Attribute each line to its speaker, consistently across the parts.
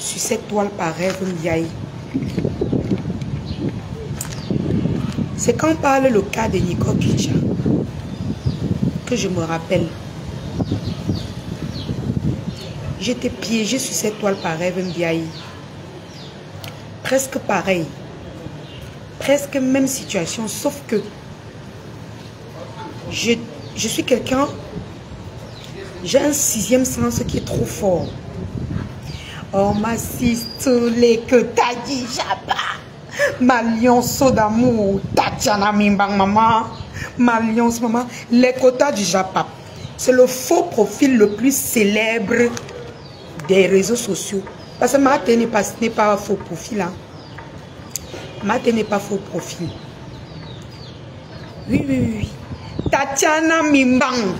Speaker 1: sur cette toile par rêve Ndiaye. C'est quand on parle le cas de Nico Kicha que je me rappelle. J'étais piégée sur cette toile par rêve Ndiaye. Presque pareil. Presque même situation, sauf que je suis quelqu'un, j'ai un sixième sens qui est trop fort. Oh ma sistole que t'as dit Jaba. Ma lionce d'amour, Tatiana Mimbang maman. Ma lionce maman, les quotas du Japa. C'est le faux profil le plus célèbre des réseaux sociaux. Parce que Mate n'est pas un faux profil. Hein. Mate n'est pas faux profil. Oui. Tatiana Mimbang,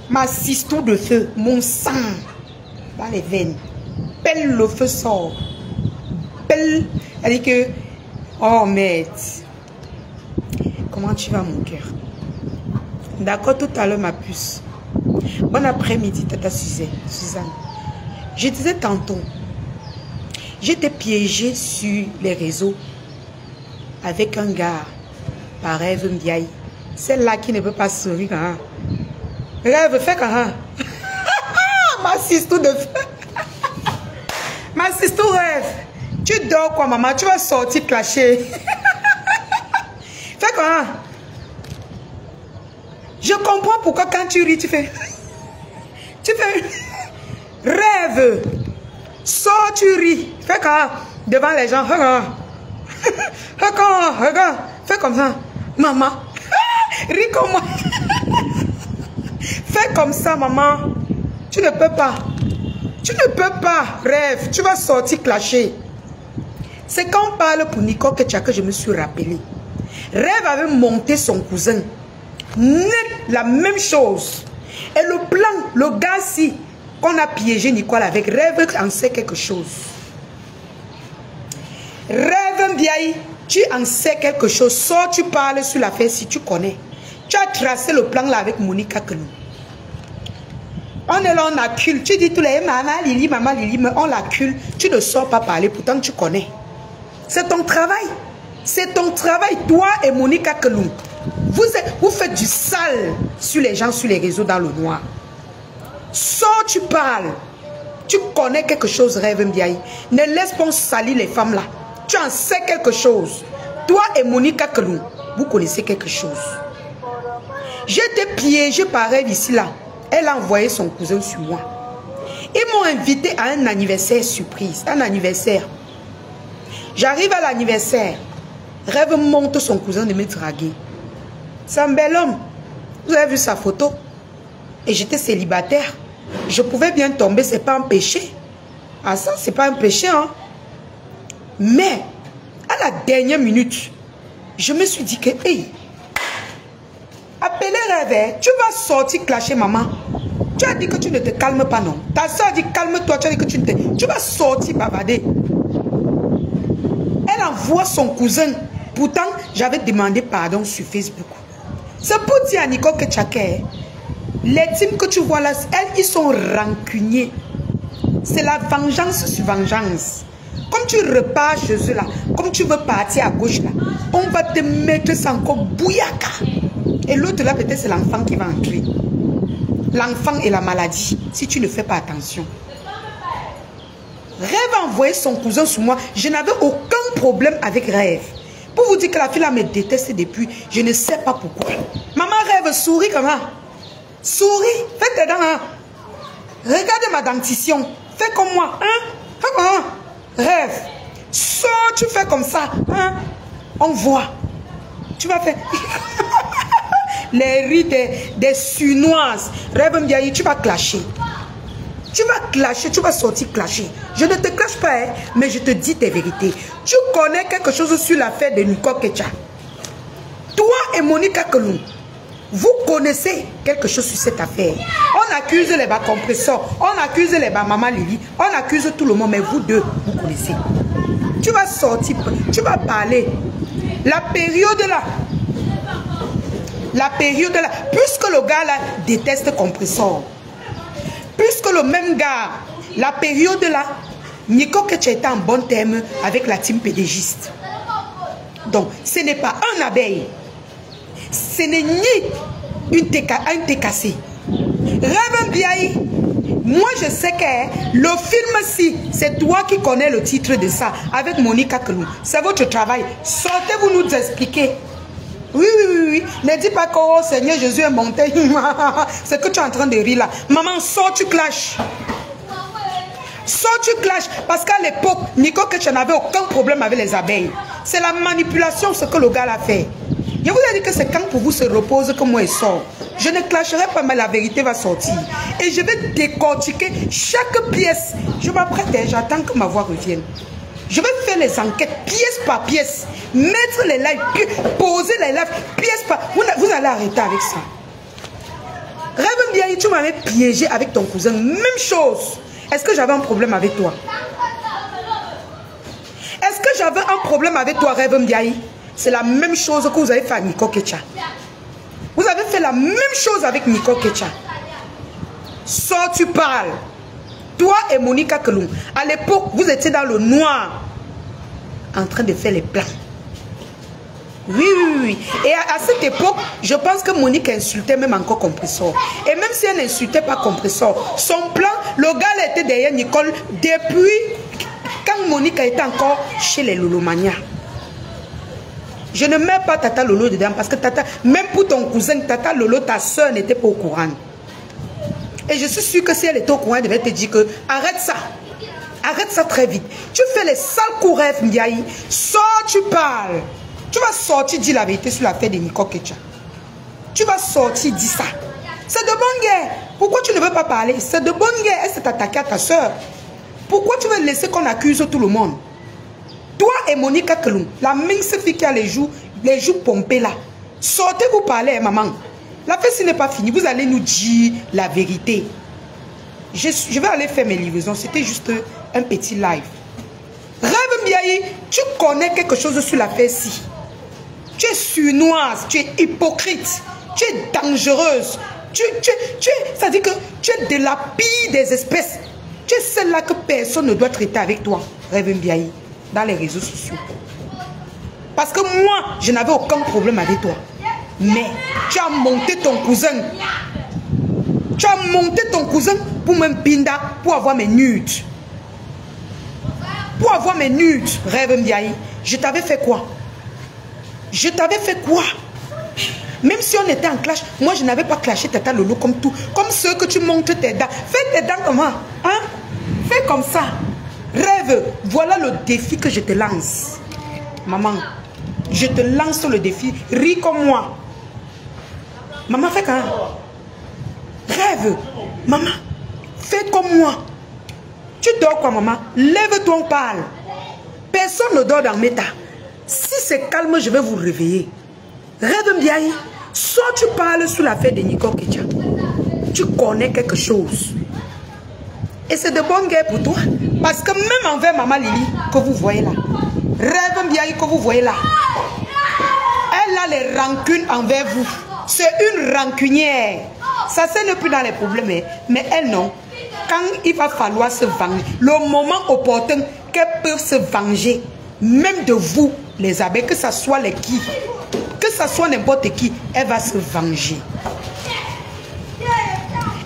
Speaker 1: ma sistole de feu, mon sang dans les veines. Pelle le feu sort. Pelle, elle dit que, oh merde, comment tu vas mon cœur? D'accord, tout à l'heure ma puce. Bon après-midi, tata Suzanne. Je disais tantôt, j'étais piégée sur les réseaux avec un gars, par rêve Ndiaye. Celle-là qui ne peut pas sourire. Hein. Rêve, fais quand ma sister de feu. Ma sister rêve. Tu dors quoi, maman? Tu vas sortir clasher. Fais quoi? Je comprends pourquoi quand tu ris, tu fais. Tu fais. Rêve. Sors, tu ris. Fais quoi? Devant les gens. Regarde. Fais comme ça. Maman. Ris comme moi. Fais comme ça, maman. Tu ne peux pas. Tu ne peux pas. Rêve. Tu vas sortir clasher. C'est quand on parle pour Nico Kecha que je me suis rappelé. Rêve avait monté son cousin. Net, la même chose. Et le plan, le gars-ci, qu'on a piégé Nicole avec, Rêve en sait quelque chose. Rêve Ndiaye, tu en sais quelque chose. Sors, tu parles sur l'affaire si tu connais. Tu as tracé le plan là avec Monica Kelou. On est là, on accule. Tu dis tous les maman Lili, mais on l'accule. Tu ne sors pas parler, pourtant tu connais. C'est ton travail. C'est ton travail, toi et Monica Kelou. Vous faites du sale sur les gens, sur les réseaux dans le noir. Sors, tu parles. Tu connais quelque chose, Rêve Ndiaye. Ne laisse pas salir les femmes là. Tu en sais quelque chose. Toi et Monica Kelou, vous connaissez quelque chose. J'étais piégée par Rêve ici là. Elle a envoyé son cousin sur moi. Ils m'ont invité à un anniversaire surprise. Un anniversaire. J'arrive à l'anniversaire. Rêve monte son cousin de me draguer. C'est un bel homme. Vous avez vu sa photo? Et j'étais célibataire. Je pouvais bien tomber, c'est pas un péché. Ah ça, c'est pas un péché, hein. Mais, à la dernière minute, je me suis dit que, hey, appelez Rêve, tu vas sortir clasher maman. Tu as dit que tu ne te calmes pas, non? Ta soeur a dit calme-toi, tu as dit que tu vas sortir bavarder. Elle envoie son cousin. Pourtant, j'avais demandé pardon sur Facebook. C'est pour dire à Nico Kecha, les teams que tu vois là, elles, ils sont rancuniers. C'est la vengeance sur vengeance. Comme tu repars chez eux là, comme tu veux partir à gauche là, on va te mettre ça encore bouillaka. Et l'autre là, peut-être c'est l'enfant qui va entrer. L'enfant et la maladie, si tu ne fais pas attention. Rêve a envoyé son cousin sur moi. Je n'avais aucun problème avec Rêve. Pour vous dire que la fille là me déteste depuis, je ne sais pas pourquoi. Maman Rêve, souris comment? Souris, fais tes dents. Hein? Regarde ma dentition. Fais comme moi. Hein? Fais comment? Rêve. Sors, tu fais comme ça. Hein? On voit. Tu vas faire. Les rides des Sunoises. Rêve Ndiaye, tu vas clasher. Tu vas clasher, tu vas sortir clasher. Je ne te clash pas, hein, mais je te dis tes vérités. Tu connais quelque chose sur l'affaire de Nico Kecha. Toi et Monica Kelou, vous connaissez quelque chose sur cette affaire. On accuse les bas compresseurs, on accuse les bas maman Lili, on accuse tout le monde, mais vous deux, vous connaissez. Tu vas sortir, tu vas parler. La période là, puisque le gars là déteste compresseur, puisque le même gars, la période là, Nico que tu étais en bon terme avec la team pédégiste. Donc, ce n'est pas un abeille. Ce n'est ni un TKC. Rêve Biaï. Moi, je sais que le film-ci, c'est toi qui connais le titre de ça, avec Monica Kelou. C'est votre travail. Sortez-vous nous expliquer. Oui, oui, oui, oui. Ne dis pas que, oh Seigneur Jésus est monté. C'est que tu es en train de rire là. Maman, sors, tu clashes. Sors, tu clashes. Parce qu'à l'époque, Nico, que tu n'avais aucun problème avec les abeilles. C'est la manipulation, ce que le gars a fait. Je vous ai dit que c'est quand pour vous se repose que moi il sort. Je ne clasherai pas, mais la vérité va sortir. Et je vais décortiquer chaque pièce. Je m'apprête, j'attends que ma voix revienne. Je vais faire les enquêtes pièce par pièce. Mettre les lives, poser les lives pièce par... Vous allez arrêter avec ça. Rêve bien, tu m'avais piégé avec ton cousin. Même chose. Est-ce que j'avais un problème avec toi? Est-ce que j'avais un problème avec toi, Rêve Ndiaye? C'est la même chose que vous avez fait à Nico Kecha. Vous avez fait la même chose avec Nico Kecha. Sors, tu parles. Toi et Monica Kelou. À l'époque, vous étiez dans le noir. En train de faire les plans. Oui, oui, oui. Et à cette époque, je pense que Monique insultait même encore Compressor. Et même si elle n'insultait pas Compressor, son plan, le gars était derrière Nicole depuis quand Monique était encore chez les Lolomania. Je ne mets pas Tata Lolo dedans parce que Tata, même pour ton cousin, Tata Lolo, ta soeur n'était pas au courant. Et je suis sûre que si elle était au courant, elle devait te dire que arrête ça. Arrête ça très vite. Tu fais les sales coups, Rêve Ndiaye. Sors, tu parles. Tu vas sortir, dis la vérité sur l'affaire de Nico Kecha. Tu vas sortir, dis ça. C'est de bonne guerre. Pourquoi tu ne veux pas parler? C'est de bonne guerre. Elle s'est attaquée à ta soeur. Pourquoi tu veux laisser qu'on accuse tout le monde? Toi et Monica Kelou, la mince fille qui a les joues pompées là. Sortez vous parler, maman. La fête n'est pas finie. Vous allez nous dire la vérité. Je vais aller faire mes livraisons. C'était juste un petit live. Rêve Ndiaye, tu connais quelque chose sur la fête-ci. Tu es surnoise, tu es hypocrite, tu es dangereuse. Ça dit que tu es de la pire des espèces. Tu es celle-là que personne ne doit traiter avec toi, Rêve Ndiaye, dans les réseaux sociaux. Parce que moi, je n'avais aucun problème avec toi. Mais tu as monté ton cousin. Tu as monté ton cousin pour me pinda, pour avoir mes nudes. Pour avoir mes nudes, Rêve Ndiaye. Je t'avais fait quoi? Je t'avais fait quoi? Même si on était en clash, moi je n'avais pas clashé Tata Lolo comme tout. Comme ceux que tu montes tes dents. Fais tes dents comment? Hein? Fais comme ça. Rêve, voilà le défi que je te lance. Maman, je te lance le défi. Ris comme moi. Maman, fais quand? Rêve, maman, fais comme moi. Tu dors quoi, maman? Lève-toi, on parle. Personne ne dort dans mes tas. Si c'est calme, je vais vous réveiller. Rêve Ndiaye, soit tu parles sur l'affaire de Nico Kecha. Tu connais quelque chose. Et c'est de bonne guerre pour toi. Parce que même envers Maman Lili, que vous voyez là, Rêve Ndiaye que vous voyez là, elle a les rancunes envers vous. C'est une rancunière. Ça, c'est ne plus dans les problèmes. Mais elle, non. Quand il va falloir se venger, le moment opportun qu'elle peut se venger, même de vous, les abeilles, que ce soit les qui, que ce soit n'importe qui, elle va se venger.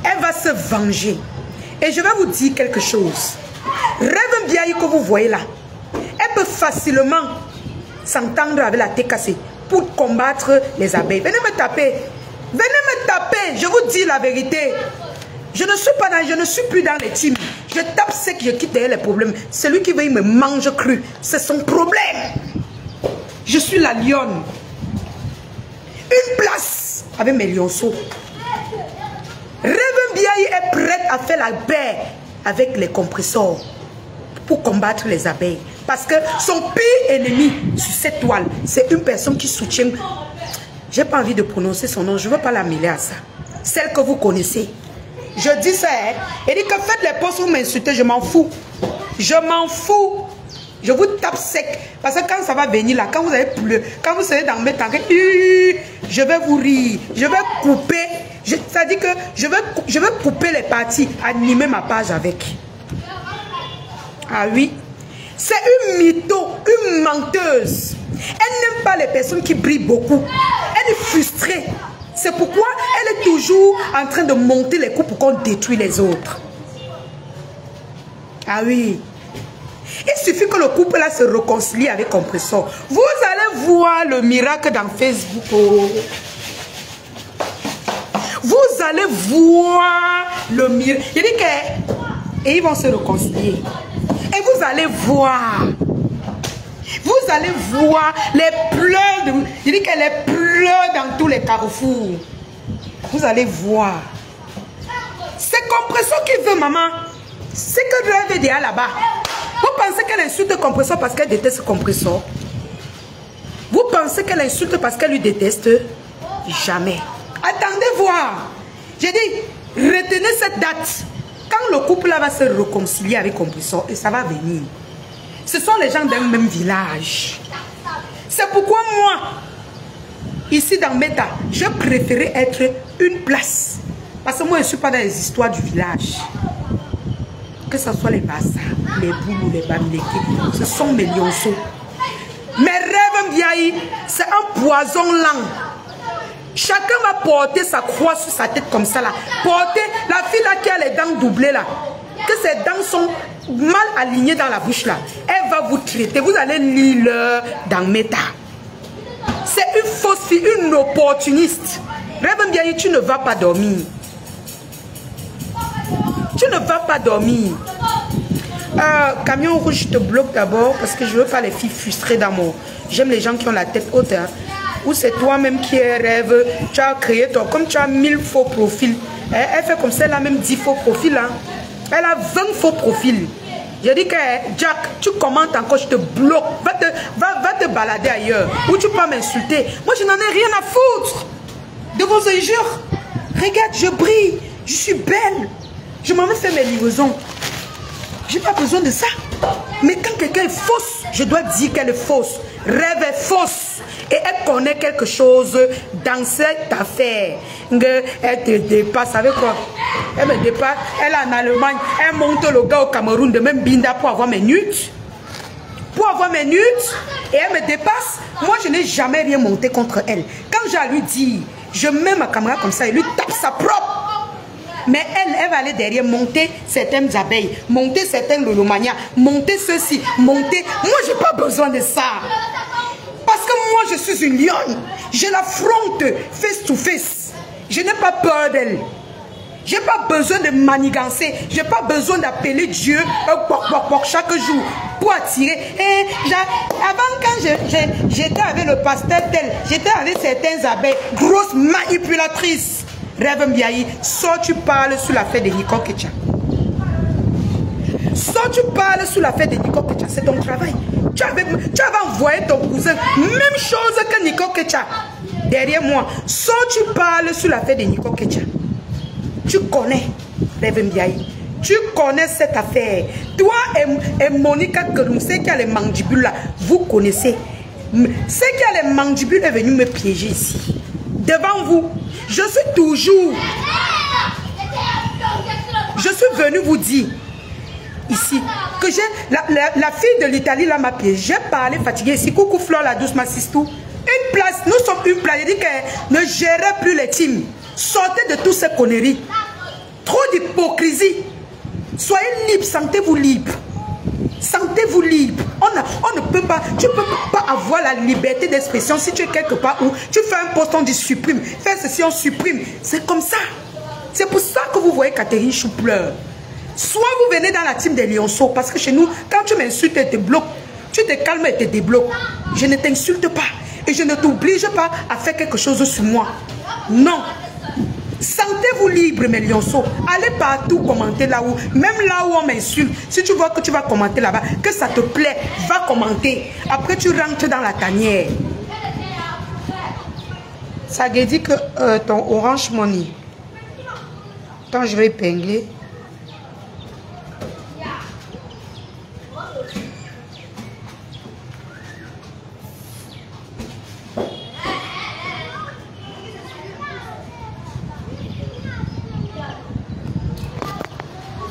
Speaker 1: Elle va se venger. Et je vais vous dire quelque chose. Rêve Ndiaye que vous voyez là, elle peut facilement s'entendre avec la TKC pour combattre les abeilles. Venez me taper. Venez me taper. Je vous dis la vérité. Je ne suis plus dans les teams. Je tape ce que je quitte derrière les problèmes. Celui qui veut, il me mange cru. C'est son problème. Je suis la lionne. Une place avec mes lionceaux. Rêve Ndiaye est prête à faire la paix avec les compresseurs pour combattre les abeilles. Parce que son pire ennemi sur cette toile, c'est une personne qui soutient. J'ai pas envie de prononcer son nom. Je ne veux pas la mêler à ça. Celle que vous connaissez. Je dis ça, hein. Elle dit que faites les posts, vous m'insultez, je m'en fous. Je m'en fous. Je vous tape sec. Parce que quand ça va venir là, quand vous allez pleurer, quand vous serez dans mes temps, je vais vous rire. Je vais couper. Ça dit que je vais couper les parties, animer ma page avec. Ah oui. C'est une mytho, une menteuse. Elle n'aime pas les personnes qui brillent beaucoup. Elle est frustrée. C'est pourquoi elle est toujours en train de monter les coups pour qu'on détruise les autres. Ah oui. Il suffit que le couple là se réconcilie avec Compressor. Vous allez voir le miracle dans Facebook. Oh. Vous allez voir le miracle. Il dit que... Et ils vont se réconcilier. Et vous allez voir. Vous allez voir les pleurs. Il dit qu'elle est pleure dans tous les carrefours. Vous allez voir. C'est Compressor qui veut, maman. C'est que Rêve est déjà là-bas. Vous pensez qu'elle insulte Compressor parce qu'elle déteste Compressor? Vous pensez qu'elle insulte parce qu'elle lui déteste? Jamais. Attendez voir. J'ai dit, retenez cette date. Quand le couple là va se réconcilier avec Compressor, et ça va venir. Ce sont les gens d'un même village. C'est pourquoi moi, ici dans Meta, je préférais être une place. Parce que moi, je ne suis pas dans les histoires du village. Que ce soit les Bassa, les Boulou, les Bamileke, ce sont mes lionceaux. Mes rêves Mbiaï, c'est un poison lent. Chacun va porter sa croix sur sa tête comme ça là. Porter la fille là qui a les dents doublées là. Que ses dents sont mal alignées dans la bouche là. Elle va vous traiter. Vous allez lire dans Meta. C'est une fausse fille, une opportuniste. Rêve Mbiaï, tu ne vas pas dormir. Tu ne vas pas dormir. Camion rouge, je te bloque d'abord parce que je ne veux pas les filles frustrées d'amour. J'aime les gens qui ont la tête haute. Hein. Ou c'est toi-même qui rêve. Tu as créé ton... Comme tu as 1000 faux profils. Elle fait comme ça, elle a même 10 faux profils. Hein. Elle a 20 faux profils. J'ai dit que Jack, tu commentes encore, je te bloque. Va te balader ailleurs. Ou tu peux m'insulter. Moi, je n'en ai rien à foutre de vos injures. Regarde, je brille. Je suis belle. Je m'en vais faire mes livraisons. Je n'ai pas besoin de ça. Mais quand quelqu'un est fausse, je dois dire qu'elle est fausse. Rêve est fausse. Et elle connaît quelque chose dans cette affaire. Elle te dépasse avec quoi? Elle me dépasse. Elle est en Allemagne. Elle monte le gars au Cameroun de même Binda pour avoir mes nudes. Pour avoir mes nudes. Et elle me dépasse. Moi, je n'ai jamais rien monté contre elle. Quand j'ai lui dit, je mets ma caméra comme ça, il lui tape sa propre. Mais elle va aller derrière, monter certaines abeilles, monter certaines lolomania, monter ceci, monter. Moi, je n'ai pas besoin de ça. Parce que moi, je suis une lionne. Je l'affronte face to face. Je n'ai pas peur d'elle. Je n'ai pas besoin de manigancer. Je n'ai pas besoin d'appeler Dieu chaque jour pour attirer. Et avant, quand j'étais avec le pasteur tel, j'étais avec certaines abeilles, grosses manipulatrices. Rêve Mbiaï, soit tu parles sur l'affaire de Nico Ketia. Soit tu parles sur l'affaire de Nico Ketia, c'est ton travail. Tu avais envoyé ton cousin, même chose que Nico Ketia, derrière moi. Soit tu parles sur l'affaire de Nico Ketia. Tu connais, Rêve Mbiaï. Tu connais cette affaire. Toi et Monica Keroum, ceux qui a les mandibules là, vous connaissez. Ceux qui a les mandibules est venu me piéger ici. Devant vous. Je suis toujours. Je suis venu vous dire ici que j'ai la fille de l'Italie là m'a piégé. J'ai parlé fatigué ici. Coucou Flore la douce ma sistou. Une place, nous sommes une place. Je dis que ne gérez plus les teams. Sortez de toutes ces conneries. Trop d'hypocrisie. Soyez libre, sentez-vous libre. Sentez-vous libre. On ne peut pas, tu ne peux pas avoir la liberté d'expression si tu es quelque part où tu fais un post, on dit supprime. Fais ceci, on supprime. C'est comme ça. C'est pour ça que vous voyez Catherine Chou pleure. Soit vous venez dans la team des lionceaux, parce que chez nous, quand tu m'insultes et te bloques, tu te calmes et te débloques. Je ne t'insulte pas. Et je ne t'oblige pas à faire quelque chose sur moi. Non. Sentez-vous libre, mes lionceaux. Allez partout commenter là où, même là où on m'insulte. Si tu vois que tu vas commenter là-bas, que ça te plaît, va commenter. Après, tu rentres dans la tanière. Ça dit que ton Orange Money. Attends, je vais épingler.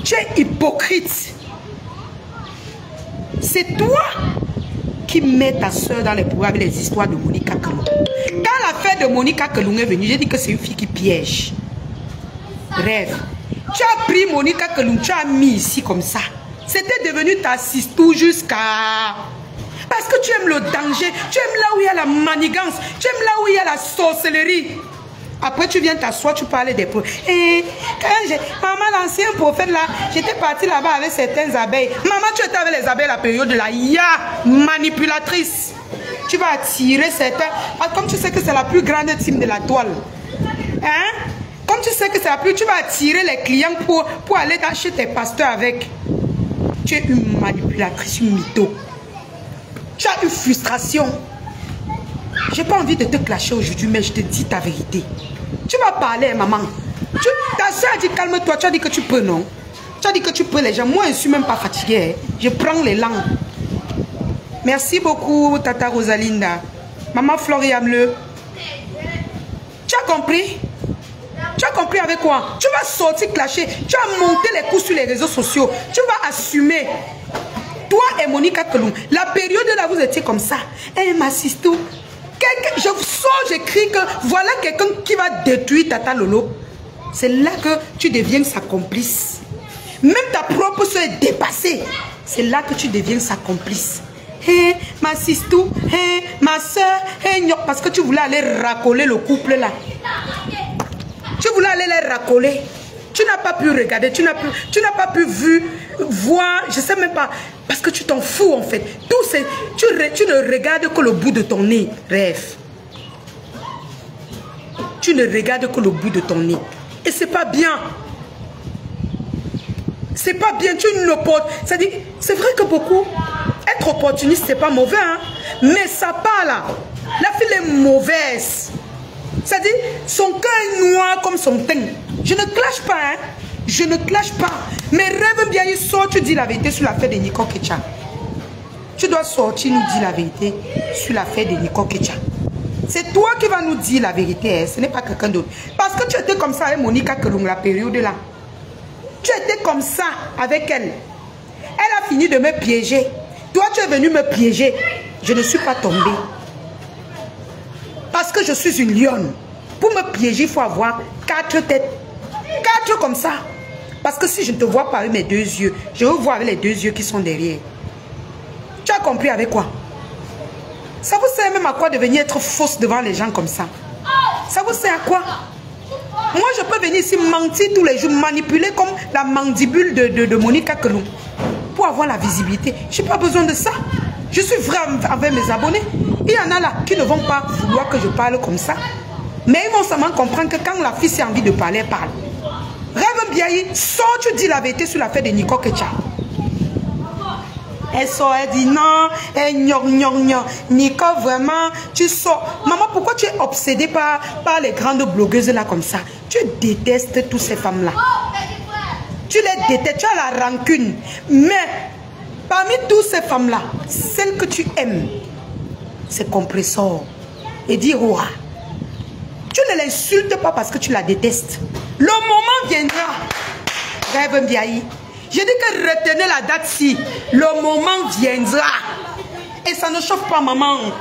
Speaker 1: Tu es hypocrite. C'est toi qui mets ta soeur dans les programmes avec les histoires de Monica Kelung. Quand l'affaire de Monica Kelung est venue, j'ai dit que c'est une fille qui piège. Rêve. Tu as pris Monica Kelung, tu as mis ici comme ça. C'était devenu ta sistou jusqu'à... Parce que tu aimes le danger, tu aimes là où il y a la manigance, tu aimes là où il y a la sorcellerie. Après, tu viens t'asseoir, tu parles des preuves. Et quand maman, l'ancien prophète là, j'étais partie là-bas avec certaines abeilles. Maman, tu étais avec les abeilles à la période de la manipulatrice. Tu vas attirer certains. Comme tu sais que c'est la plus grande team de la toile. Hein? Comme tu sais que c'est la plus, tu vas attirer les clients pour aller chez tes pasteurs avec. Tu es une manipulatrice, une mytho. Tu as une frustration. J'ai pas envie de te clasher aujourd'hui, mais je te dis ta vérité. Tu vas parler, maman. Ta soeur a dit calme-toi. Tu as dit que tu peux, non? Tu as dit que tu peux les gens. Moi, je ne suis même pas fatiguée. Je prends les langues. Merci beaucoup, Tata Rosalinda. Maman Floria Bleu. Tu as compris? Tu as compris avec quoi? Tu vas sortir clasher. Tu as monté les coups sur les réseaux sociaux. Tu vas assumer. Toi et Monica Kelung, la période là, vous étiez comme ça. Eh, ma sister. Je sors, j'écris que voilà quelqu'un qui va détruire Tata Lolo. C'est là que tu deviens sa complice. Même ta propre soeur est dépassée. C'est là que tu deviens sa complice. Hé, ma sistou, hé, ma soeur, hé, parce que tu voulais aller racoler le couple là. Tu voulais aller les racoler. Tu n'as pas pu regarder, tu n'as pas pu voir, je sais même pas. Parce que tu t'en fous en fait. Tu ne regardes que le bout de ton nez. Rêve. Tu ne regardes que le bout de ton nez. Et c'est pas bien. C'est pas bien. Tu ne portes. C'est-à-dire, c'est vrai que beaucoup, être opportuniste, c'est pas mauvais. Hein? Mais ça part là. La fille est mauvaise. C'est-à-dire, son cœur est noir comme son teint. Je ne clash pas. Hein? Je ne clash pas. Mais rêve bien, il sort, tu dis la vérité sur l'affaire de Nico Kecha. Tu dois sortir, nous dire la vérité sur l'affaire de Nico Kecha. C'est toi qui vas nous dire la vérité, hein. Ce n'est pas quelqu'un d'autre. Parce que tu étais comme ça avec Monica Kelung, la période là. Tu étais comme ça avec elle. Elle a fini de me piéger. Toi, tu es venu me piéger. Je ne suis pas tombée. Parce que je suis une lionne. Pour me piéger, il faut avoir 4 têtes. 4 comme ça. Parce que si je ne te vois pas avec mes 2 yeux, je veux voir avec les 2 yeux qui sont derrière. Tu as compris avec quoi? Ça vous sert même à quoi de venir être fausse devant les gens comme ça? Ça vous sert à quoi? Moi, je peux venir ici mentir tous les jours, manipuler comme la mandibule de Monica Kelung pour avoir la visibilité. Je n'ai pas besoin de ça. Je suis vrai avec mes abonnés. Il y en a là qui ne vont pas vouloir que je parle comme ça. Mais ils vont seulement comprendre que quand la fille a envie de parler, elle parle. Rêve bien, sors, tu dis la vérité sur l'affaire de Nico Kecha. Elle sort, elle dit non, Nico, vraiment, tu sors. Maman, pourquoi tu es obsédée par les grandes blogueuses là comme ça? Tu détestes toutes ces femmes-là. Tu les détestes, tu as la rancune. Mais, parmi toutes ces femmes-là, celle que tu aimes, c'est Compressor. Et dire ouah. Tu ne l'insultes pas parce que tu la détestes. Le moment viendra. Rêve Mbiaye. Je dis que retenez la date-ci. Le moment viendra. Et ça ne chauffe pas, maman.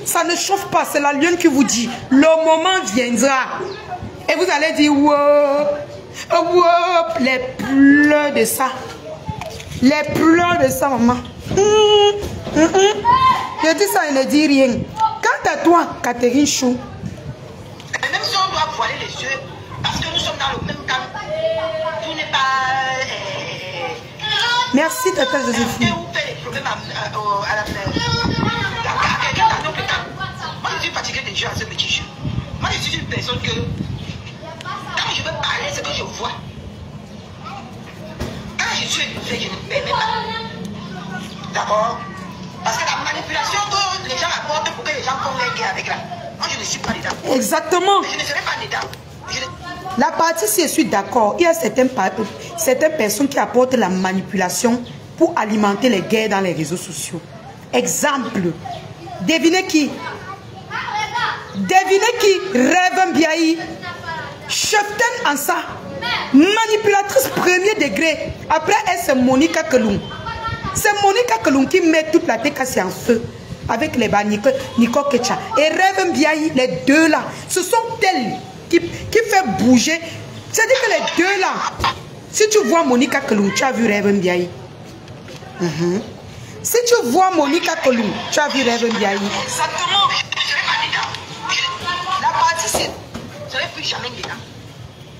Speaker 1: Ça ne chauffe pas. C'est la lionne qui vous dit. Le moment viendra. Et vous allez dire, wow, wow, les pleurs de ça. Les pleurs de ça, maman. Je dis ça, il ne dit rien. Quant à toi, Catherine Chou.
Speaker 2: Même si on doit voiler les yeux, parce que nous sommes dans le même camp, tout n'est pas...
Speaker 1: Merci, Tata Joséphine.
Speaker 2: Vous faites des problèmes à la fin. Quelqu'un dans notre camp. Moi, je suis fatigué des jeux à ce petit jeu. Moi, je suis une personne que... Quand je veux parler, c'est que je vois. Quand je suis élevé, je ne permets pas. D'accord? Parce que la manipulation que les gens apportent pour que les gens font les guerres avec là. Moi, je ne suis pas dedans.
Speaker 1: Exactement.
Speaker 2: Je ne serai pas dedans.
Speaker 1: La partie, si je suis d'accord, il y a certaines personnes qui apportent la manipulation pour alimenter les guerres dans les réseaux sociaux. Exemple, devinez qui? Devinez qui? Rêve Mbiaye. Cheftaine en ça. Manipulatrice premier degré. Après, elle, c'est Monica Kelung. C'est Monica Kelung qui met toute la TKC en feu. Avec les Nico Kecha. Et Rêve Mbiaye, les deux là. Ce sont elles qui fait bouger. C'est-à-dire que les deux là. Si tu vois Monica Kelung, tu as vu Rêve Mbiaye. Si tu vois Monica Kelung, tu as vu Rêve Mbiaye.
Speaker 2: Exactement. Je serai pas dedans. La partie, c'est. Je serai plus jamais dedans.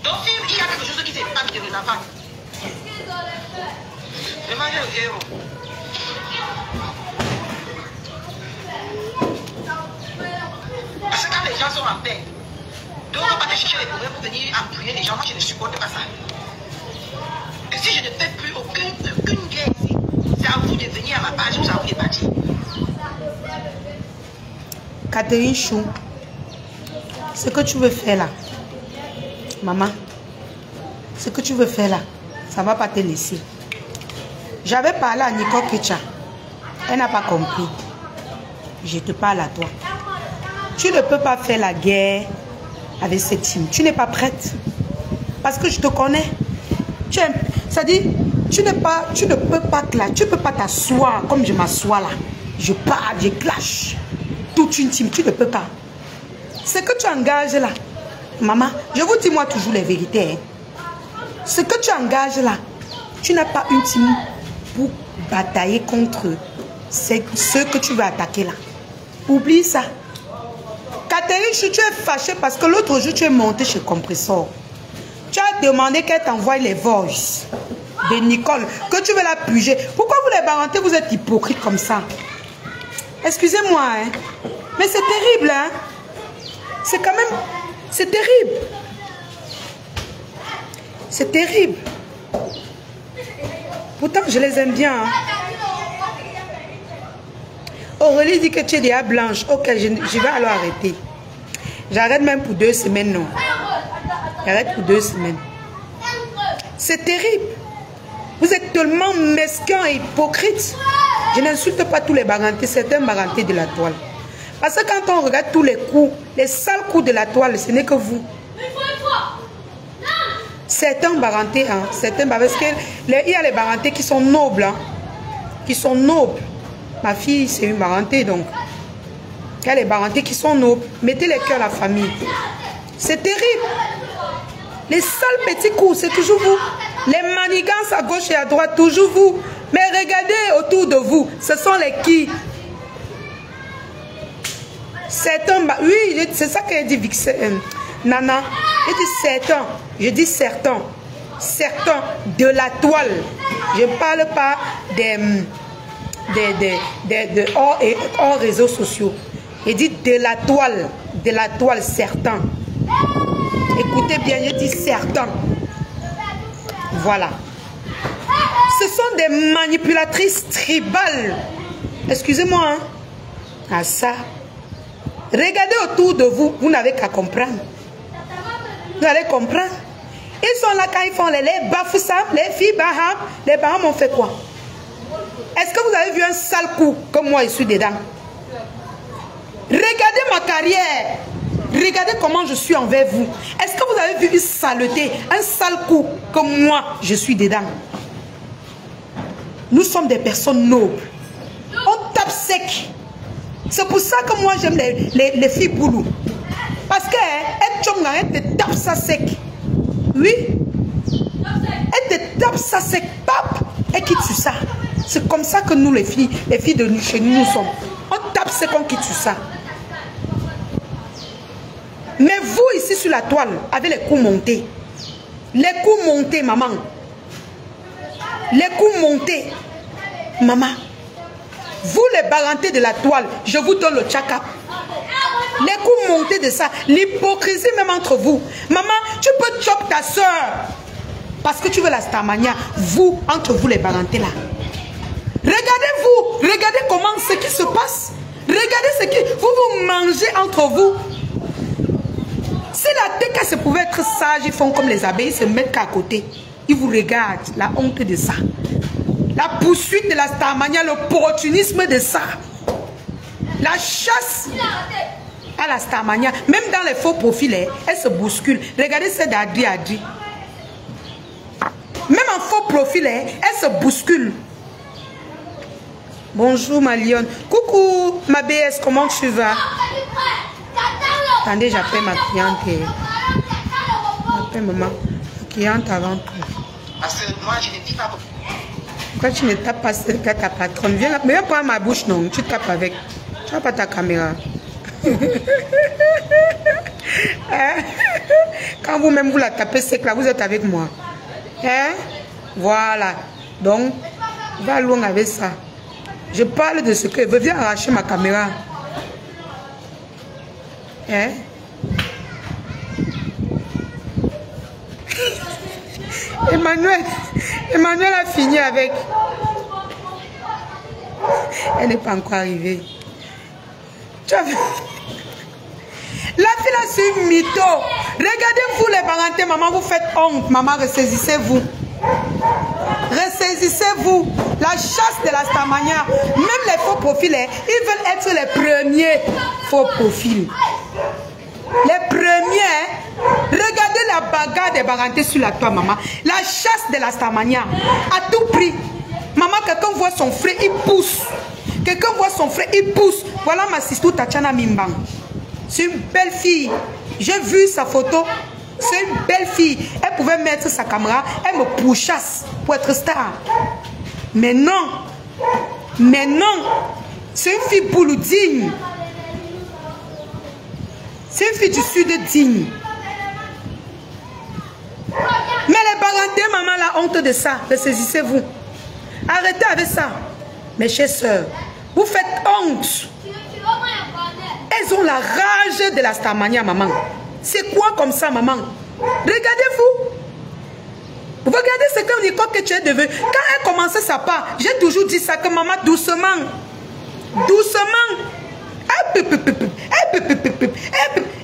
Speaker 2: Donc, il y a quelque chose qui fait pas de l'avant. Je mange le héros. Parce que quand les gens sont en paix, donc on va pas te chercher les problèmes pour venir appuyer les gens. Moi, je ne supporte pas ça. Et si je ne fais plus aucune guerre ici, c'est à vous de venir à ma page ou c'est à vous de partir.
Speaker 1: Catherine Chou, ce que tu veux faire là, maman, ce que tu veux faire là, ça ne va pas te laisser. J'avais parlé à Nico Kecha. Elle n'a pas compris. Je te parle à toi. Tu ne peux pas faire la guerre avec cette team. Tu n'es pas prête. Parce que je te connais. Ça dit, tu ne peux pas là. Tu ne peux pas t'asseoir comme je m'assois là. Je parle, je clash. Toute une team, tu ne peux pas. Ce que tu engages là, maman, je vous dis moi toujours les vérités. Hein. Ce que tu engages là, tu n'as pas une team pour batailler contre ceux que tu veux attaquer là. Oublie ça. Catherine, tu es fâchée parce que l'autre jour, tu es montée chez Compressor. Tu as demandé qu'elle t'envoie les voices de Nicole, que tu veux la puger. Pourquoi vous les barantés, vous êtes hypocrite comme ça? Excusez-moi, hein. Mais c'est terrible, hein. C'est quand même... C'est terrible. C'est terrible. Pourtant, je les aime bien. Hein. Aurélie dit que tu es déjà blanche. Ok, je vais alors arrêter. J'arrête même pour 2 semaines, non. J'arrête pour 2 semaines. C'est terrible. Vous êtes tellement mesquins et hypocrites. Je n'insulte pas tous les barantés, certains barantés de la toile. Parce que quand on regarde tous les coups, les sales coups de la toile, ce n'est que vous. Certains barantés, hein, certains, parce qu'il y a les barantés qui sont nobles, hein, qui sont nobles. Ma fille, c'est une baranté, donc. Il y a les barantés qui sont nobles. Mettez les cœurs à la famille. C'est terrible. Les sales petits coups, c'est toujours vous. Les manigances à gauche et à droite, toujours vous. Mais regardez autour de vous, ce sont les qui? Certains, oui, c'est ça qu'elle dit, Nana. Je dis certains, je dis certains. Certains de la toile. Je ne parle pas hors réseaux sociaux. Je dis de la toile, certains. Écoutez bien, je dis certains. Voilà. Ce sont des manipulatrices tribales. Excusez-moi. Hein? Ah ça. Regardez autour de vous, vous n'avez qu'à comprendre. Vous allez comprendre. Ils sont là quand ils font les Bafoussam, les filles Baham. Les Baham ont fait quoi? Est-ce que vous avez vu un sale coup comme moi je suis dedans? Regardez ma carrière. Regardez comment je suis envers vous. Est-ce que vous avez vu une saleté, un sale coup comme moi je suis dedans? Nous sommes des personnes nobles. On tape sec. C'est pour ça que moi j'aime les filles boulou. Parce qu'elle te tape ça sec. Oui. Elle te tape ça sec. Pap. Elle quitte sur ça. C'est comme ça que nous les filles de nous, chez nous, nous sommes. On tape sec, on quitte sur ça. Mais vous ici sur la toile, avec les coups montés. Les coups montés, maman. Les coups montés. Maman. Vous les barantés de la toile, je vous donne le tchaka. Les coups montés de ça, l'hypocrisie même entre vous. Maman, tu peux chop ta soeur. Parce que tu veux la starmania. Vous, entre vous les barantés là. Regardez-vous. Regardez comment ce qui se passe. Regardez ce qui... Vous mangez entre vous. Si la TK pouvait être sage, ils font comme les abeilles, ils se mettent qu'à côté. Ils vous regardent. La honte de ça. La poursuite de la starmania, l'opportunisme de ça. La chasse à la starmania. Même dans les faux profils, elle se bouscule. Regardez celle d'Adri. Même en faux profil, elle se bouscule. Bonjour ma lionne. Coucou ma BS, comment tu vas? Attendez, j'appelle ma cliente. J'appelle maman. Ma cliente avant tout.
Speaker 2: Parce que moi, je ne dis pas.
Speaker 1: Pourquoi tu ne tapes pas ta patronne? Viens là, mais viens pas à ma bouche, non. Tu tapes avec. Tu n'as pas ta caméra. Quand vous-même vous la tapez sec là, vous êtes avec moi. Hein? Voilà. Donc, va loin avec ça. Je parle de ce que veut. Viens arracher ma caméra. Hein? Emmanuel a fini avec. Elle n'est pas encore arrivée. La fille là, c'est une mytho. Regardez-vous les parentés, maman, vous faites honte. Maman, ressaisissez-vous. Ressaisissez-vous. La chasse de la Starmania. Même les faux profils, ils veulent être les premiers faux profils. Les premiers. Regardez la bagarre des parentés sur la toile, maman. La chasse de la Starmania. À tout prix. Maman, quelqu'un voit son frère, il pousse. Quelqu'un voit son frère, il pousse. Voilà ma sister Tatiana Mimbang. C'est une belle fille. J'ai vu sa photo. C'est une belle fille. Elle pouvait mettre sa caméra. Elle me pourchasse pour être star. Mais non. Mais non. C'est une fille boulou digne. C'est une fille du sud digne. Mais les parentés, maman, la honte de ça. Ressaisissez-vous. Arrêtez avec ça. Mes chères sœurs, vous faites honte. Elles ont la rage de la Starmania, maman. C'est quoi comme ça, maman? Regardez-vous. Vous regardez ce que Nicole que tu es devenue. Quand elle commençait sa part, j'ai toujours dit ça que maman, doucement. Doucement. J'ai dit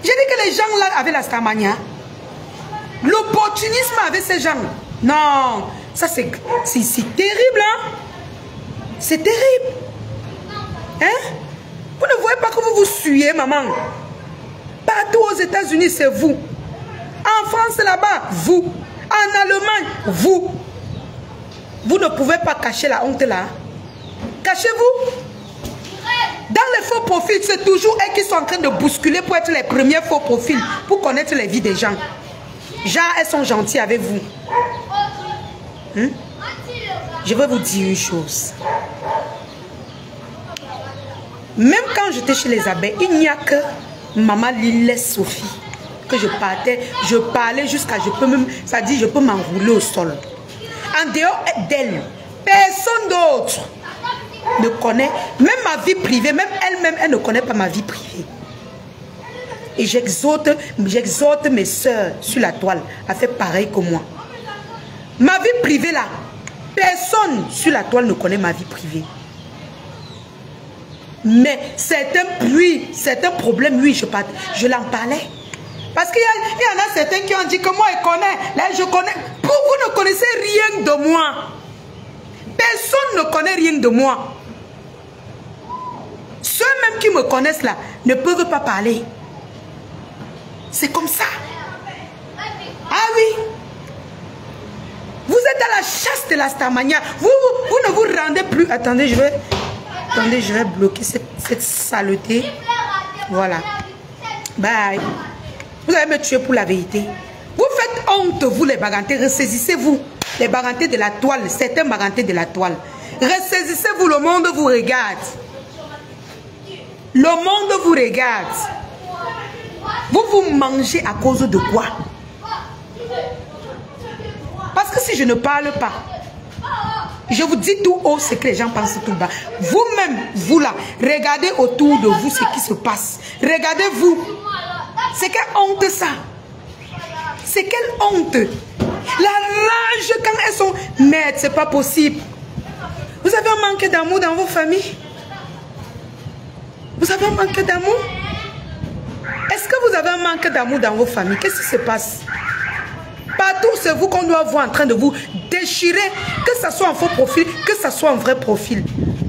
Speaker 1: que les gens là avaient la Starmania. L'opportunisme avec ces gens. Non, ça c'est terrible, hein? C'est terrible. Hein? Vous ne voyez pas que vous vous suivez, maman. Partout aux États-Unis, c'est vous. En France, là-bas, vous. En Allemagne, vous. Vous ne pouvez pas cacher la honte là. Cachez-vous. Dans les faux profils, c'est toujours elles qui sont en train de bousculer pour être les premiers faux profils, pour connaître les vies des gens. Genre, elles sont gentilles avec vous. Hein? Je vais vous dire une chose. Même quand j'étais chez les abeilles, il n'y a que maman Lillet Sophie que je parlais jusqu'à ça dit je peux m'enrouler au sol. En dehors d'elle, personne d'autre ne connaît, même ma vie privée, même elle-même, elle ne connaît pas ma vie privée. Et j'exhorte mes soeurs sur la toile à faire pareil que moi. Ma vie privée là, personne sur la toile ne connaît ma vie privée. Mais certains bruits, certains problèmes, oui, je l'en parlais. Parce qu'il y en a certains qui ont dit que moi, je connais. Là, je connais. Vous ne connaissez rien de moi. Personne ne connaît rien de moi. Ceux même qui me connaissent là ne peuvent pas parler. C'est comme ça. Ah oui. Vous êtes à la chasse de la Starmania. Vous ne vous rendez plus. Attendez, je vais bloquer cette saleté. Voilà. Bye. Vous allez me tuer pour la vérité. Vous faites honte, vous les bagantés. Ressaisissez-vous. Les bagantés de la toile. Certains bagantés de la toile. Ressaisissez-vous. Le monde vous regarde. Le monde vous regarde. Vous mangez à cause de quoi? Parce que si je ne parle pas, je vous dis tout haut ce que les gens pensent tout bas. Vous-même, vous là, regardez autour de vous ce qui se passe. Regardez-vous. C'est quelle honte ça? C'est quelle honte? La rage quand elles sont... Merde, c'est pas possible. Vous avez un manque d'amour dans vos familles? Vous avez un manque d'amour? Est-ce que vous avez un manque d'amour dans vos familles? Qu'est-ce qui se passe? Partout, c'est vous qu'on doit voir en train de vous déchirer, que ce soit en faux profil, que ce soit en vrai profil.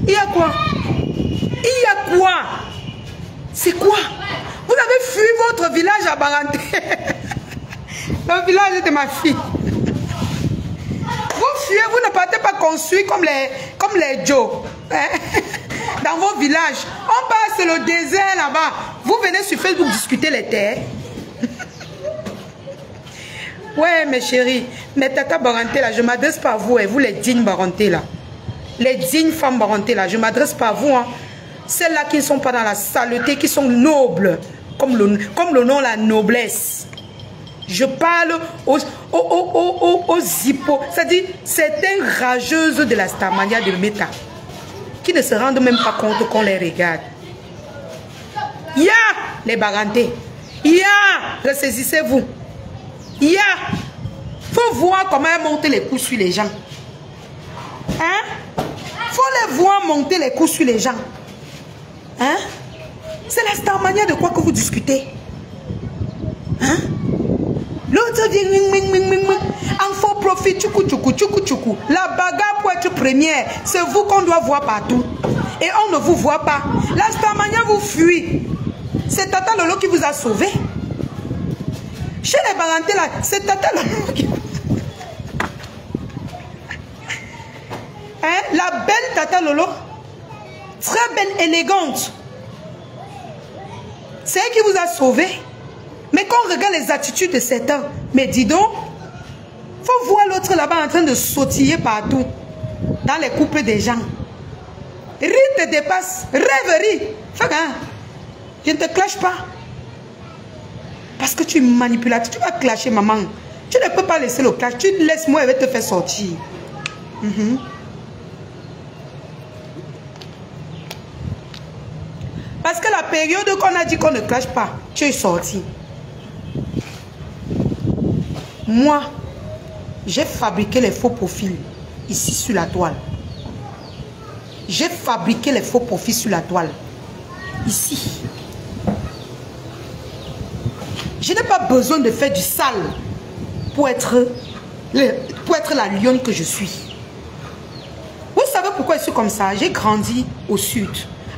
Speaker 1: Il y a quoi? Il y a quoi? C'est quoi? Vous avez fui votre village à Baranté. Le village de ma fille. Vous fuyez, vous ne partez pas construire comme les Joe. Hein? au village. On passe le désert là-bas. Vous venez sur Facebook discuter les terres. Ouais, mes chéris. Mais Tata Baranté là, je ne m'adresse pas à vous. Et vous les dignes Baranté là. Les dignes femmes Baranté là, je ne m'adresse pas à vous. Hein. Celles-là qui ne sont pas dans la saleté, qui sont nobles. Comme le nom, la noblesse. Je parle aux hippos. C'est-à-dire, certaines rageuses de la Starmania de Meta. Qui ne se rendent même pas compte qu'on les regarde. Ya les Barantés. Ya, ressaisissez-vous. Ya, faut voir comment elles montent les coups sur les gens. Hein? Faut les voir monter les coups sur les gens. Hein? C'est la Starmania de quoi que vous discutez. Hein? L'autre dit en faux profit, tchoukou. La bagarre pour être première, c'est vous qu'on doit voir partout. Et on ne vous voit pas. La Starmania vous fuit. C'est Tata Lolo qui vous a sauvé. Chez les Barantés là, c'est Tata Lolo qui... Hein? La belle Tata Lolo, très belle, élégante. C'est elle qui vous a sauvé. Mais quand on regarde les attitudes de certains, mais dis donc, faut voir l'autre là-bas en train de sautiller partout, dans les couples des gens. Rire te dépasse, rêverie. Je ne te clash pas. Parce que tu es manipulateur, tu vas clasher maman. Tu ne peux pas laisser le clash, tu laisses moi, elle va te faire sortir. Parce que la période qu'on a dit qu'on ne clash pas, tu es sorti. Moi, j'ai fabriqué les faux profils ici sur la toile. J'ai fabriqué les faux profils sur la toile. Ici. Je n'ai pas besoin de faire du sale pour être la lionne que je suis. Vous savez pourquoi je suis comme ça? J'ai grandi au sud.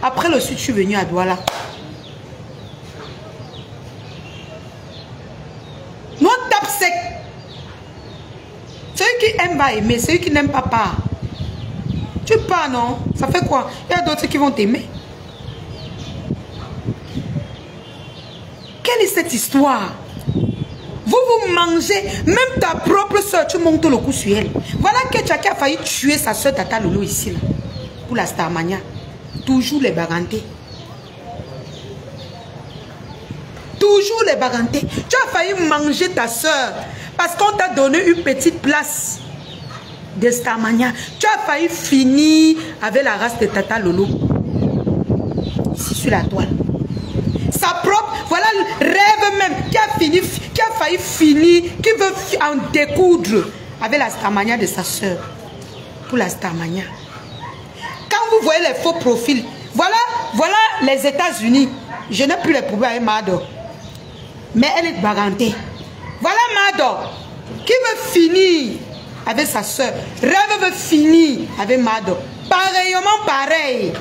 Speaker 1: Après le sud, je suis venue à Douala. Nous on tape sec. Celui qui aime va aimer, celui qui n'aime pas part. Tu pars, non? Ça fait quoi? Il y a d'autres qui vont t'aimer. Quelle est cette histoire? Vous mangez, même ta propre soeur, tu montes le coup sur elle. Voilà que Tchaki a failli tuer sa soeur Tata Lolo ici, là, pour la Starmania. Toujours les Barantés. Toujours les Barantés. Tu as failli manger ta soeur parce qu'on t'a donné une petite place de Starmania. Tu as failli finir avec la race de Tata Lolo. Ici sur la toile. Sa propre, voilà le rêve même qui a failli finir, qui veut en découdre avec la Starmania de sa soeur. Pour la Starmania. Quand vous voyez les faux profils, voilà les États-Unis. Je n'ai plus les problèmes avec Mado. Mais elle est Baranté. Voilà Mado qui veut finir avec sa soeur. Rêve veut finir avec Mado. Pareillement pareil.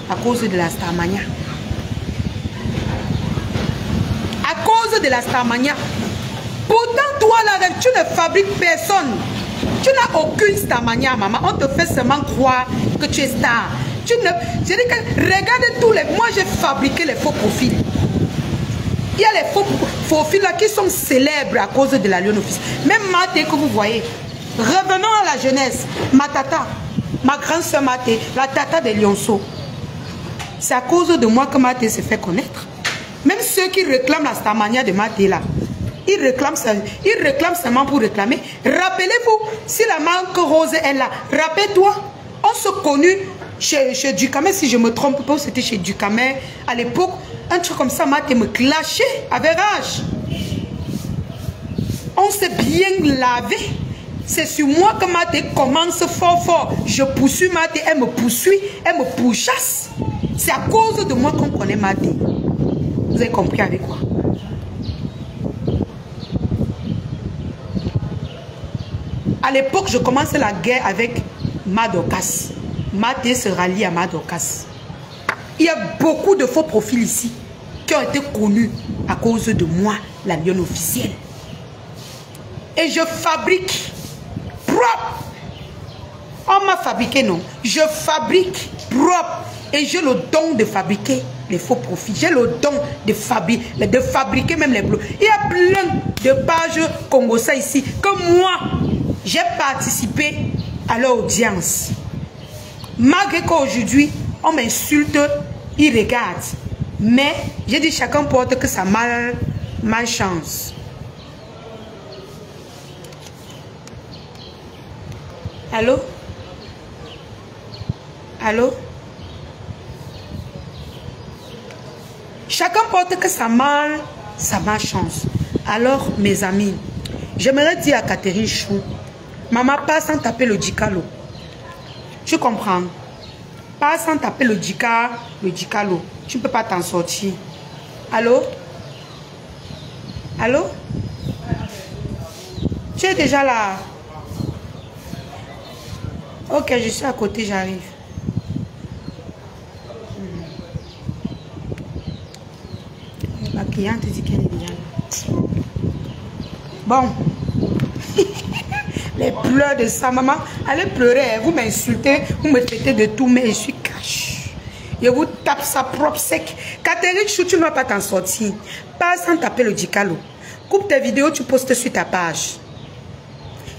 Speaker 1: À cause de la Starmania. À cause de la Starmania. Pourtant, toi là, tu ne fabriques personne. Tu n'as aucune Starmania, maman. On te fait seulement croire que tu es star. Je dis que regarde tous les... Moi, j'ai fabriqué les faux profils. Il y a les faux profils là qui sont célèbres à cause de la lionne office. Même Maté que vous voyez. Revenons à la jeunesse. Ma tata, ma grande soeur Maté, la tata des lionceaux. C'est à cause de moi que Maté se fait connaître. Même ceux qui réclament la Starmania de Maté là. Ils réclament seulement pour réclamer. Rappelez-vous, si la marque rose est là, rappelle-toi, on se connut chez Ducamel, si je me trompe pas, c'était chez Ducamel. À l'époque, un truc comme ça m'a me clashé avec rage. On s'est bien lavé. C'est sur moi que Maté commence fort. Je poursuis Maté, elle me poursuit, elle me pourchasse. C'est à cause de moi qu'on connaît Maté. Vous avez compris avec quoi? À l'époque, je commençais la guerre avec Madokas. Maté se rallie à Madokas. Il y a beaucoup de faux profils ici qui ont été connus à cause de moi, la lionne officielle. Et je fabrique propre. On m'a fabriqué, non. Je fabrique propre. Et j'ai le don de fabriquer les faux profits. J'ai le don de fabriquer même les bleus. Il y a plein de pages Congosa ici que moi, j'ai participé à leur audience. Malgré qu'aujourd'hui, on m'insulte, ils regardent. Mais j'ai dit chacun porte que sa malchance. Allô? Allô? Chacun porte que sa malchance. Alors, mes amis, j'aimerais dire à Catherine Chou, maman, pas sans taper le dicalo. Tu comprends? Pas sans taper le dicalo. Tu ne peux pas t'en sortir. Allô? Allô? Tu es déjà là? Ok, je suis à côté, j'arrive. Ma cliente dit qu'elle est déjà là. Bon. Les pleurs de sa maman. Allez pleurer, vous m'insultez, vous me traitez de tout, mais je suis cash. Je vous tape sa propre sec. Catherine Chou, tu ne vas pas t'en sortir. Pas sans taper le dicalo. Coupe tes vidéos, tu postes sur ta page.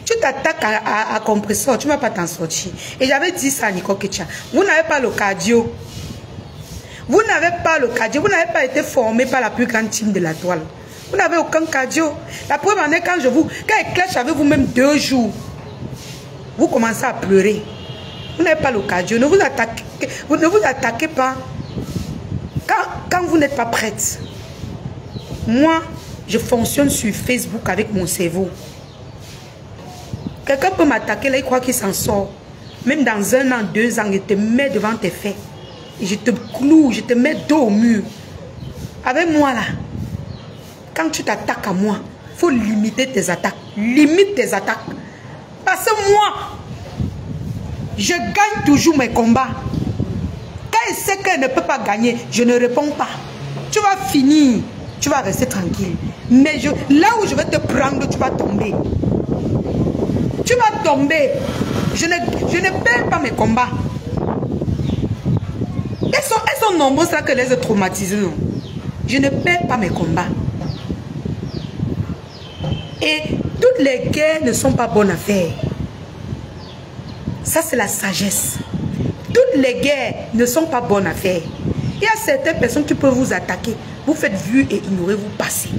Speaker 1: Tu t'attaques à compresseur, tu ne vas pas t'en sortir. Et j'avais dit ça à Nico Kecha. Vous n'avez pas le cardio. Vous n'avez pas le cardio. Vous n'avez pas été formé par la plus grande team de la toile. Vous n'avez aucun cardio. La preuve en est quand il clash avec vous-même 2 jours, vous commencez à pleurer. Vous n'avez pas le cardio. Ne vous attaquez pas quand vous n'êtes pas prête. Moi, je fonctionne sur Facebook avec mon cerveau. Quelqu'un peut m'attaquer, là, il croit qu'il s'en sort. Même dans 1 an, 2 ans, je te mets devant tes faits. Et je te cloue, je te mets dos au mur. Avec moi, là, quand tu t'attaques à moi, il faut limiter tes attaques. Limite tes attaques. Parce que moi, je gagne toujours mes combats. Quand il sait qu'elle ne peut pas gagner, je ne réponds pas. Tu vas finir, tu vas rester tranquille. Mais là où je vais te prendre, tu vas tomber. Tu vas tomber. Je ne perds pas mes combats. Elles sont nombreuses là que les ai traumatisées. Non? Je ne perds pas mes combats. Et toutes les guerres ne sont pas bonnes à faire. Ça, c'est la sagesse. Toutes les guerres ne sont pas bonnes à faire. Il y a certaines personnes qui peuvent vous attaquer. Vous faites vue et ignorez, vous passez.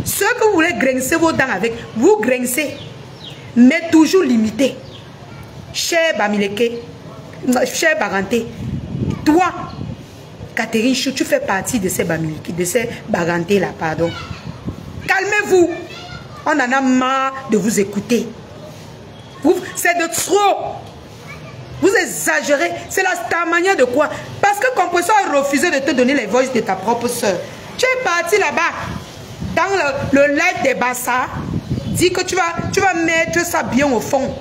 Speaker 1: Ceux que vous voulez grincer vos dents avec, vous grincez. Mais toujours limité. Cher Bamileke, cher Baranté, toi, Catherine Chou, tu fais partie de ces Bamileke, de ces Baranté là, pardon. Calmez-vous. On en a marre de vous écouter. C'est de trop. Vous exagérez. C'est la manière de quoi? Parce que Compresseur a refusé de te donner les voices de ta propre soeur. Tu es parti là-bas, dans le live des Bassa. Dis que tu vas mettre ça bien au fond.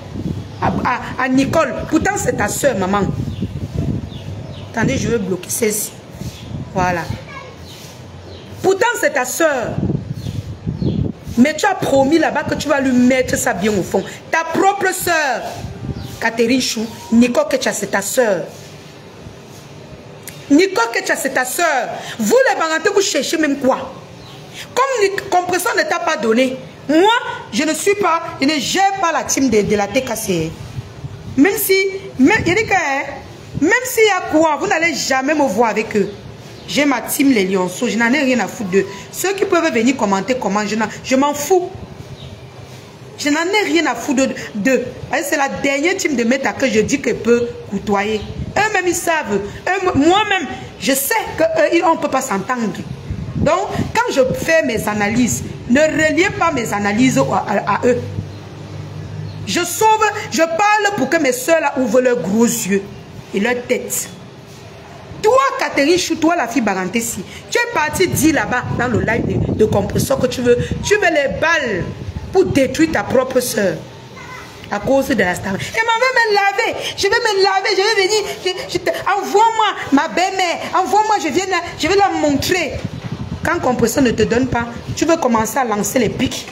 Speaker 1: À Nicole. Pourtant, c'est ta soeur, maman. Attendez, je vais bloquer celle-ci. Voilà. Pourtant, c'est ta soeur. Mais tu as promis là-bas que tu vas lui mettre ça bien au fond. Ta propre soeur, Catherine Chou, Nico Kecha, c'est ta soeur. Nico Kecha, c'est ta soeur. Vous, les Barantés, vous cherchez même quoi? Comme Compresseur ne t'a pas donné, moi, je ne gère pas la team de la TKC. Même si, même s'il y a quoi, vous n'allez jamais me voir avec eux. J'ai ma team, les lionceaux, je n'en ai rien à foutre d'eux. Ceux qui peuvent venir commenter comment, je m'en fous. Je n'en ai rien à foutre d'eux. C'est la dernière team de méta que je dis qu'elle peut côtoyer. Eux-mêmes, ils savent. Moi-même, je sais qu'on ne peut pas s'entendre. Donc, quand je fais mes analyses, ne reliez pas mes analyses à eux. Je parle pour que mes soeurs là ouvrent leurs gros yeux et leur tête. Toi, Catherine Chou, toi, la fille Baranté-ci, tu es parti dire là-bas, dans le live de Compresseur, que tu veux les balles pour détruire ta propre soeur. À cause de la star. Et maman va me laver. Je vais me laver. Je vais venir. Envoie-moi ma belle-mère. Envoie-moi. Je vais la montrer. Quand Compresseur ne te donne pas, tu veux commencer à lancer les pics.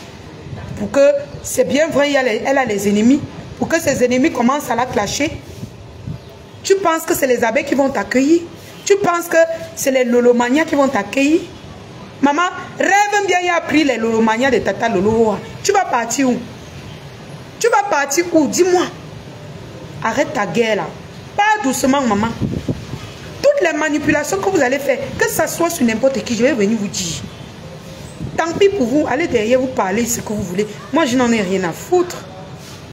Speaker 1: Pour que, c'est bien vrai, elle a les ennemis. Pour que ses ennemis commencent à la clasher. Tu penses que c'est les abeilles qui vont t'accueillir? Tu penses que c'est les lolomanias qui vont t'accueillir? Maman, rêve bien, il a pris les lolomanias de Tata Lolo. Tu vas partir où? Tu vas partir où? Dis-moi. Arrête ta guerre là. Pas doucement, maman. Toutes les manipulations que vous allez faire, que ça soit sur n'importe qui, je vais venir vous dire. Tant pis pour vous, allez derrière vous parler ce que vous voulez. Moi, je n'en ai rien à foutre.